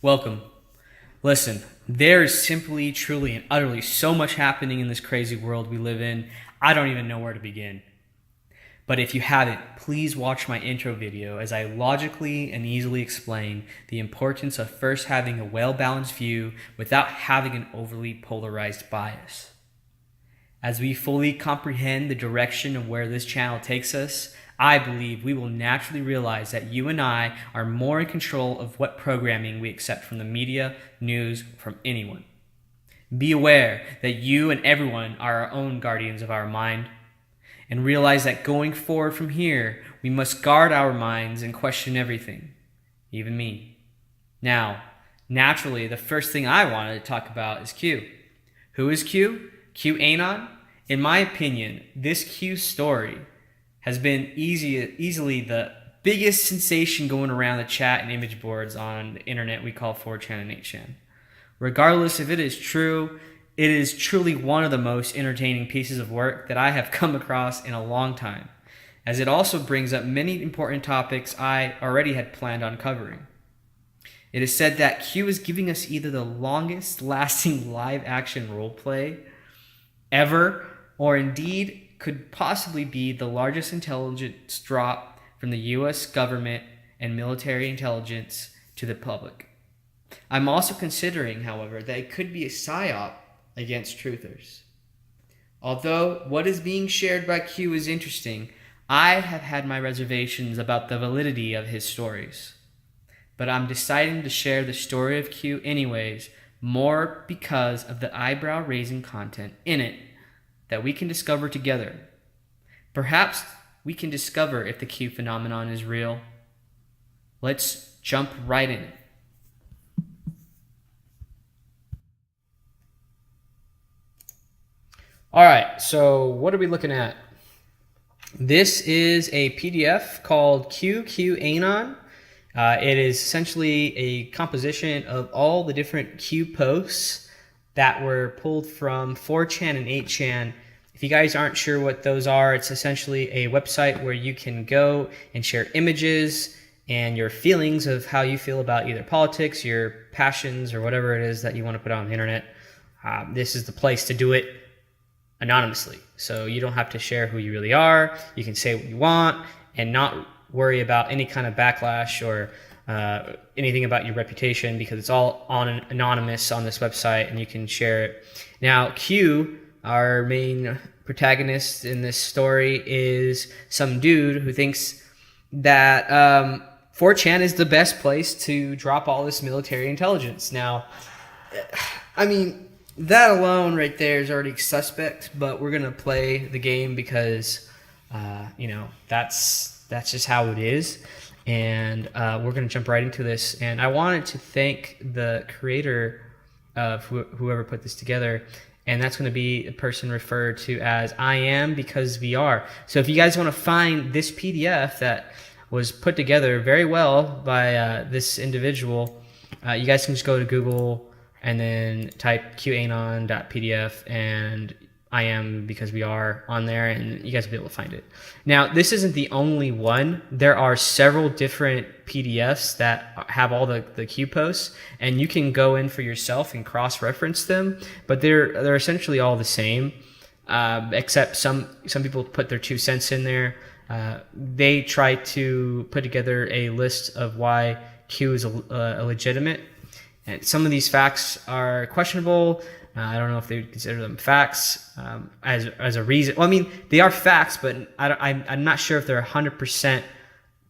Welcome. Listen, there is simply, truly, and utterly so much happening in this crazy world we live in, I don't even know where to begin. But if you haven't, please watch my intro video as I logically and easily explain the importance of first having a well-balanced view without having an overly polarized bias. As we fully comprehend the direction of where this channel takes us, I believe we will naturally realize that you and I are more in control of what programming we accept from the media, news, from anyone. Be aware that you and everyone are our own guardians of our mind, and realize that going forward from here, we must guard our minds and question everything, even me. Now, naturally, the first thing I wanted to talk about is Q. Who is Q? QAnon? In my opinion, this Q story has been easily the biggest sensation going around the chat and image boards on the internet we call 4chan and 8chan. Regardless if it is true, it is truly one of the most entertaining pieces of work that I have come across in a long time, as it also brings up many important topics I already had planned on covering. It is said that Q is giving us either the longest lasting live action roleplay ever, or indeed could possibly be the largest intelligence drop from the US government and military intelligence to the public. I'm also considering, however, that it could be a psyop against truthers. Although what is being shared by Q is interesting, I have had my reservations about the validity of his stories. But I'm deciding to share the story of Q anyways, more because of the eyebrow-raising content in it that we can discover together. Perhaps we can discover if the Q phenomenon is real. Let's jump right in. All right, so what are we looking at? This is a PDF called QAnon. It is essentially a composition of all the different Q posts that were pulled from 4chan and 8chan. If you guys aren't sure what those are, it's essentially a website where you can go and share images and your feelings of how you feel about either politics, your passions, or whatever it is that you want to put on the internet. This is the place to do it anonymously. So you don't have to share who you really are. You can say what you want and not worry about any kind of backlash or anything about your reputation, because it's all anonymous on this website and you can share it. Now, Q, our main protagonist in this story, is some dude who thinks that 4chan is the best place to drop all this military intelligence. Now, I mean, that alone right there is already suspect, but we're going to play the game because, that's just how it is. And we're going to jump right into this. And I wanted to thank the creator of whoever put this together. And that's going to be a person referred to as I am because we are. So if you guys want to find this PDF that was put together very well by this individual, you guys can just go to Google and then type qanon.pdf and I am because we are on there, and you guys will be able to find it. Now, this isn't the only one. There are several different PDFs that have all the Q posts, and you can go in for yourself and cross-reference them, but they're essentially all the same, except some people put their 2 cents in there. They try to put together a list of why Q is illegitimate, and some of these facts are questionable. I don't know if they would consider them facts as a reason. Well, I mean, they are facts, but I'm not sure if they're 100%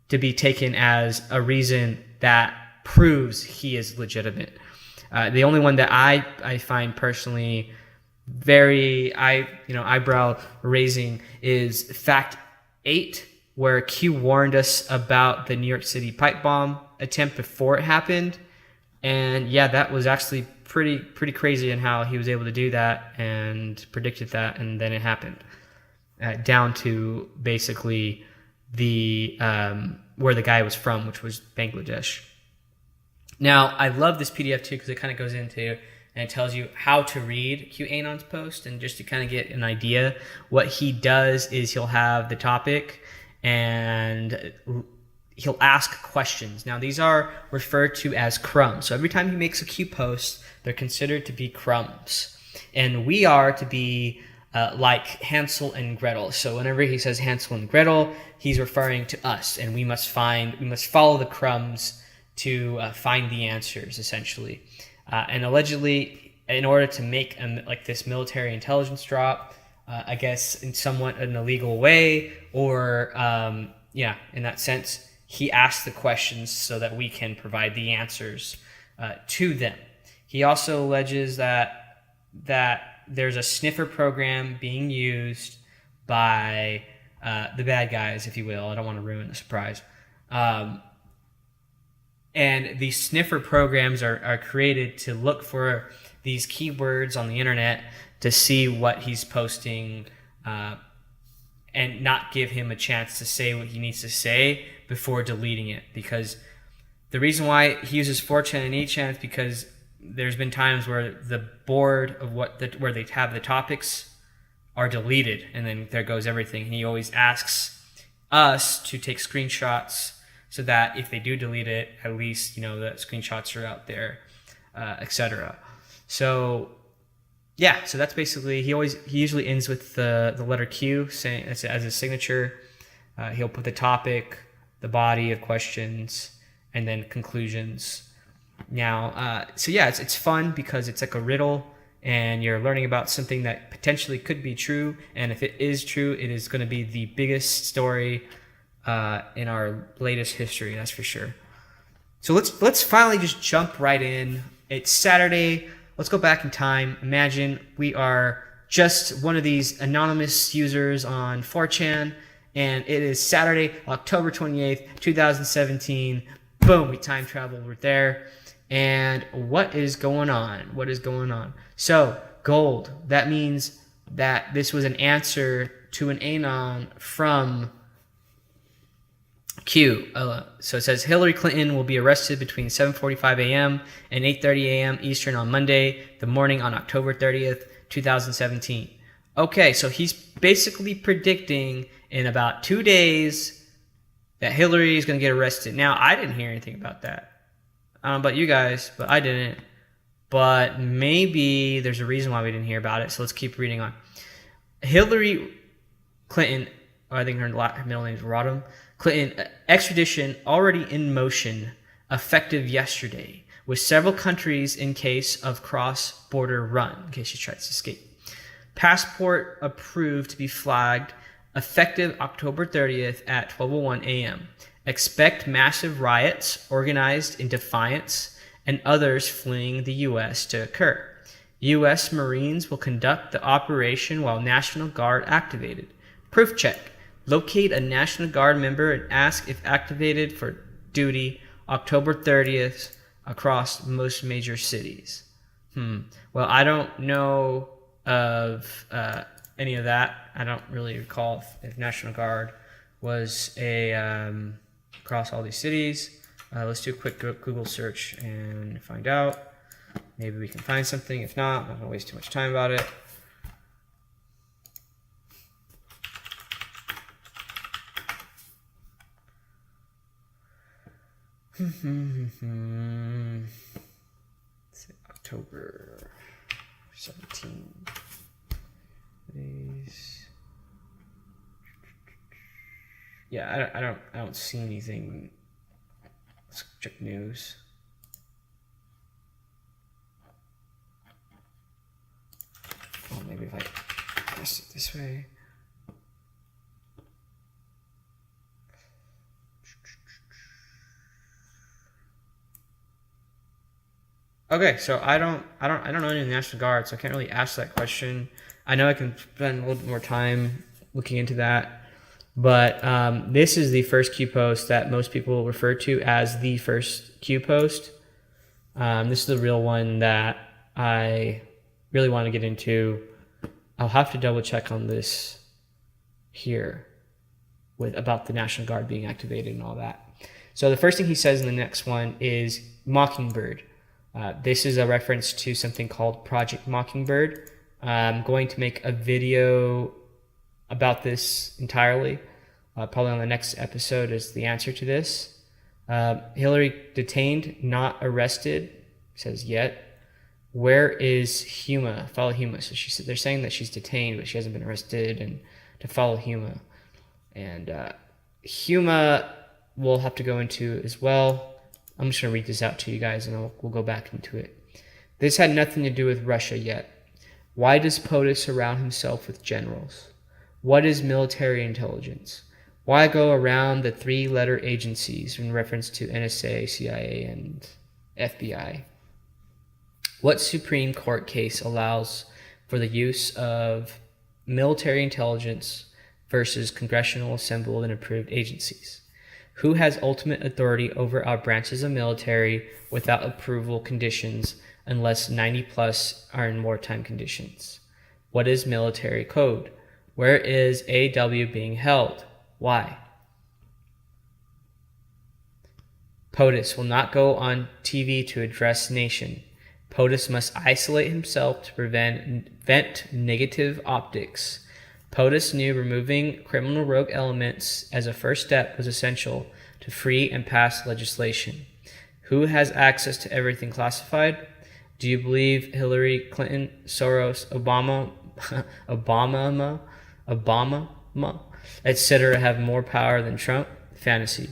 to be taken as a reason that proves he is legitimate. The only one that I find personally very eyebrow raising is fact 8, where Q warned us about the New York City pipe bomb attempt before it happened. And yeah, that was actually pretty crazy in how he was able to do that and predicted that, and then it happened. Down to basically the where the guy was from, which was Bangladesh. Now, I love this PDF too because it kind of goes into and it tells you how to read QAnon's post, and just to kind of get an idea. What he does is he'll have the topic, and he'll ask questions. Now, these are referred to as crumbs. So every time he makes a Q post, they're considered to be crumbs. And we are to be like Hansel and Gretel. So whenever he says Hansel and Gretel, he's referring to us, and we must follow the crumbs to find the answers, essentially. And allegedly, in order to make like this military intelligence drop, I guess in somewhat an illegal way, or in that sense, he asked the questions so that we can provide the answers to them. He also alleges that there's a sniffer program being used by the bad guys, if you will. I don't want to ruin the surprise. And these sniffer programs are created to look for these keywords on the internet to see what he's posting and not give him a chance to say what he needs to say before deleting it. Because the reason why he uses 4chan and 8chan is because there's been times where the board of where they have the topics are deleted, and then there goes everything. And he always asks us to take screenshots so that if they do delete it, at least the screenshots are out there, etc. So so that's basically, he usually ends with the letter Q, saying as a signature. He'll put the topic, the body of questions, and then conclusions. Now, it's fun because it's like a riddle, and you're learning about something that potentially could be true. And if it is true, it is going to be the biggest story in our latest history, that's for sure. So let's finally just jump right in. It's Saturday. Let's go back in time. Imagine we are just one of these anonymous users on 4chan, and it is Saturday, October 28th, 2017. Boom, we time travel. We're there. And what is going on? So, gold. That means that this was an answer to an anon from Q. So it says Hillary Clinton will be arrested between 7:45 a.m. and 8:30 a.m. Eastern on Monday, the morning on October 30th, 2017. Okay, so he's basically predicting in about 2 days that Hillary is going to get arrested. Now, I didn't hear anything about that. I don't know about you guys, but I didn't. But maybe there's a reason why we didn't hear about it, so let's keep reading on. Hillary Clinton, I think her middle name is Rodham Clinton, extradition already in motion, effective yesterday, with several countries in case of cross-border run, in case she tries to escape. Passport approved to be flagged, effective October 30th at 12:01 a.m. Expect massive riots organized in defiance and others fleeing the U.S. to occur. U.S. Marines will conduct the operation while National Guard activated. Proof check. Locate a National Guard member and ask if activated for duty October 30th across most major cities. Well, I don't know of any of that. I don't really recall if National Guard was across all these cities. Let's do a quick Google search and find out. Maybe we can find something. If not, I'm not going to waste too much time about it. October 17. Yeah, I don't see anything. Let's check news. Oh, maybe if I press it this way. Okay, so I don't know any of the National Guard, so I can't really ask that question. I know I can spend a little bit more time looking into that, but this is the first Q post that most people refer to as the first Q post. This is the real one that I really want to get into. I'll have to double check on this here about the National Guard being activated and all that. So the first thing he says in the next one is Mockingbird. This is a reference to something called Project Mockingbird. I'm going to make a video about this entirely. probably on the next episode, is the answer to this. Hillary detained, not arrested, says yet. Where is Huma? Follow Huma. So they're saying that she's detained, but she hasn't been arrested, and to follow Huma. And Huma we'll have to go into as well. I'm just going to read this out to you guys, and we'll go back into it. This had nothing to do with Russia yet. Why does POTUS surround himself with generals? What is military intelligence? Why go around the three-letter agencies in reference to NSA, CIA, and FBI? What Supreme Court case allows for the use of military intelligence versus congressional assembled and approved agencies? Who has ultimate authority over our branches of military without approval conditions unless 90 plus are in wartime conditions? What is military code? Where is AW being held? Why? POTUS will not go on TV to address nation. POTUS must isolate himself to prevent negative optics. POTUS knew removing criminal rogue elements as a first step was essential to free and pass legislation. Who has access to everything classified? Do you believe Hillary Clinton, Soros, Obama, etc. have more power than Trump? Fantasy.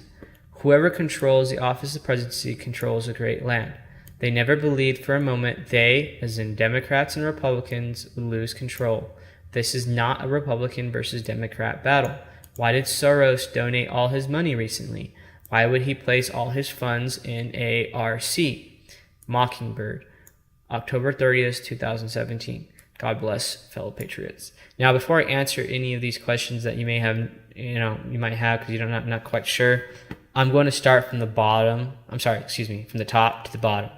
Whoever controls the office of presidency controls a great land. They never believed for a moment they, as in Democrats and Republicans, would lose control. This is not a Republican versus Democrat battle. Why did Soros donate all his money recently? Why would he place all his funds in ARC? Mockingbird, October 30th, 2017. God bless, fellow patriots. Now, before I answer any of these questions that you may have, you might have because you're not quite sure, I'm going to start from the from the top to the bottom.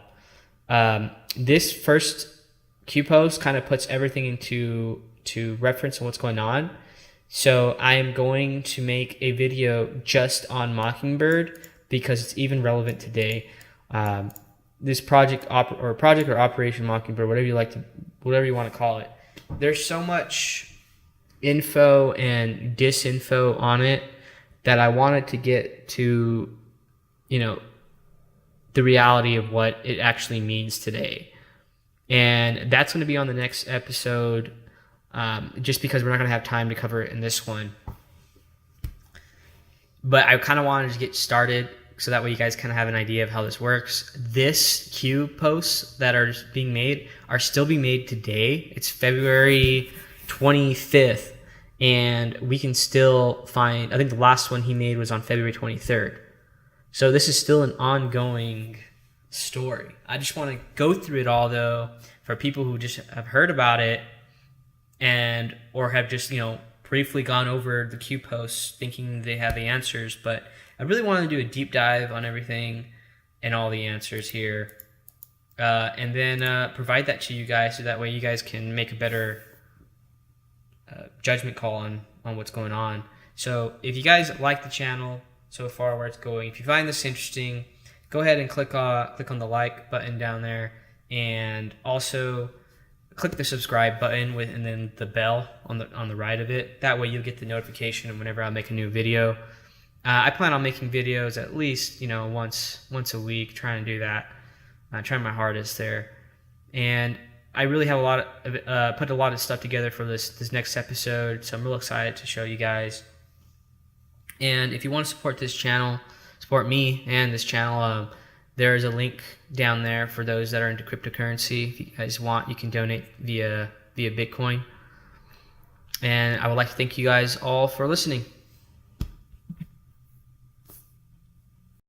This first Q post kind of puts everything into reference on what's going on. So I am going to make a video just on Mockingbird because it's even relevant today. This project or Operation Mockingbird, whatever you want to call it. There's so much info and disinfo on it that I wanted to get to, the reality of what it actually means today. And that's going to be on the next episode, just because we're not going to have time to cover it in this one. But I kind of wanted to get started so that way you guys kind of have an idea of how this works. This Q posts that are being made are still being made today. It's February 25th, and we can still find, I think the last one he made was on February 23rd. So this is still an ongoing story. I just want to go through it all, though, for people who just have heard about it or have just, briefly gone over the Q posts thinking they have the answers. But I really want to do a deep dive on everything and all the answers here, and then provide that to you guys so that way you guys can make a better judgment call on what's going on. So if you guys like the channel so far, where it's going, if you find this interesting, go ahead and click on the like button down there, and also click the subscribe button and then the bell on the right of it. That way you'll get the notification whenever I make a new video. I plan on making videos at least once a week, trying to do that. Trying my hardest there, and I really have put a lot of stuff together for this next episode, so I'm real excited to show you guys. And if you want to support this channel, support me and this channel, there is a link down there for those that are into cryptocurrency. If you guys want, you can donate via Bitcoin. And I would like to thank you guys all for listening.